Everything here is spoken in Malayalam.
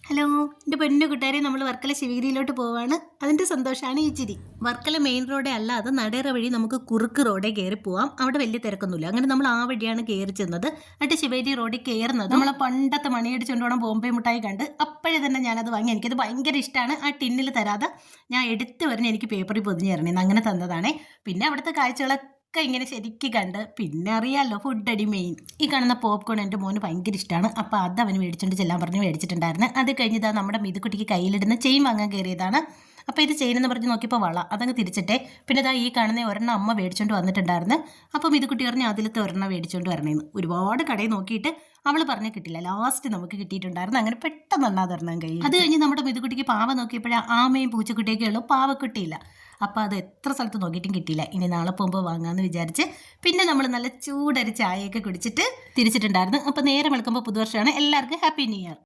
ഹലോ, എൻ്റെ പൊന്നു കൂട്ടുകാരെ, നമ്മൾ വർക്കല ശിവഗിരിയിലോട്ട് പോവാണ്. അതിൻ്റെ സന്തോഷമാണ് ഈ ചിരി. വർക്കല മെയിൻ റോഡേ അല്ലാതെ നടേറ വഴി നമുക്ക് കുറുക്ക് റോഡേ കയറി പോവാം. അവിടെ വലിയ തിരക്കൊന്നുമില്ല. അങ്ങനെ നമ്മൾ ആ വഴിയാണ് കയറി ചെന്നത്. എന്നിട്ട് ശിവഗിരി റോഡിൽ കയറുന്നത് നമ്മളെ പണ്ടത്തെ മണിയടിച്ചുകൊണ്ട് പോകണം ബോംബെ മിഠായി കണ്ട് അപ്പോഴേ തന്നെ ഞാനത് വാങ്ങി. എനിക്കത് ഭയങ്കര ഇഷ്ടമാണ്. ആ ടിന്നിൽ തരാതെ ഞാൻ എടുത്ത് പറഞ്ഞ് എനിക്ക് പേപ്പറിൽ പൊതിഞ്ഞ് തരണേന്ന് അങ്ങനെ തന്നതാണേ. പിന്നെ അവിടുത്തെ കാഴ്ചകളൊക്കെ ഇങ്ങനെ ശരിക്കും കണ്ട്, പിന്നെ അറിയാമല്ലോ ഫുഡ് അടി മെയിൻ. ഈ കാണുന്ന പോപ്കോൺ എൻ്റെ മോന് ഭയങ്കര ഇഷ്ടമാണ്. അപ്പോൾ അത് അവന് മേടിച്ചുകൊണ്ട് ചെല്ലാൻ പറഞ്ഞ് മേടിച്ചിട്ടുണ്ടായിരുന്നു. അത് കഴിഞ്ഞതാണ് നമ്മുടെ മിതുക്കുട്ടിക്ക് കയ്യിലിടുന്ന ചെയിൻ വാങ്ങാൻ കയറിയതാണ്. അപ്പോൾ ഇത് ചെയിനെന്ന് പറഞ്ഞ് നോക്കിയപ്പോൾ വള അതങ്ങ് തിരിച്ചിട്ടേ. പിന്നെ ഇതാ ഈ കാണുന്ന ഒരെണ്ണം അമ്മ മേടിച്ചുകൊണ്ട് വന്നിട്ടുണ്ടായിരുന്നു. അപ്പോൾ മിതുക്കുട്ടി പറഞ്ഞ് അതിലത്തെ ഒരെണ്ണം മേടിച്ചുകൊണ്ട് വരണേന്ന്. ഒരുപാട് കടയിൽ നോക്കിയിട്ട് അവൾ പറഞ്ഞ് കിട്ടില്ല. ലാസ്റ്റ് നമുക്ക് കിട്ടിയിട്ടുണ്ടായിരുന്നു. അങ്ങനെ പെട്ടെന്ന് ഒരെണ്ണം കഴിയും. അത് കഴിഞ്ഞ് നമ്മുടെ മിതുക്കുട്ടിക്ക് പാവ നോക്കിയപ്പോഴാണ് ആമയും പൂച്ചക്കുട്ടിയൊക്കെ ഉള്ളൂ, പാവ കിട്ടിയില്ല. അപ്പോൾ അത് എത്ര സ്ഥലത്ത് നോക്കിയിട്ടും കിട്ടിയില്ല. ഇനി നാളെ പോകുമ്പോൾ വാങ്ങാമെന്ന് വിചാരിച്ച് പിന്നെ നമ്മൾ നല്ല ചൂടൊരു ചായയൊക്കെ കുടിച്ചിട്ട് തിരിച്ചിട്ടുണ്ടായിരുന്നു. അപ്പോൾ നേരം വെളുക്കുമ്പോൾ പുതുവർഷമാണ്. എല്ലാവർക്കും ഹാപ്പി ന്യൂ ഇയർ.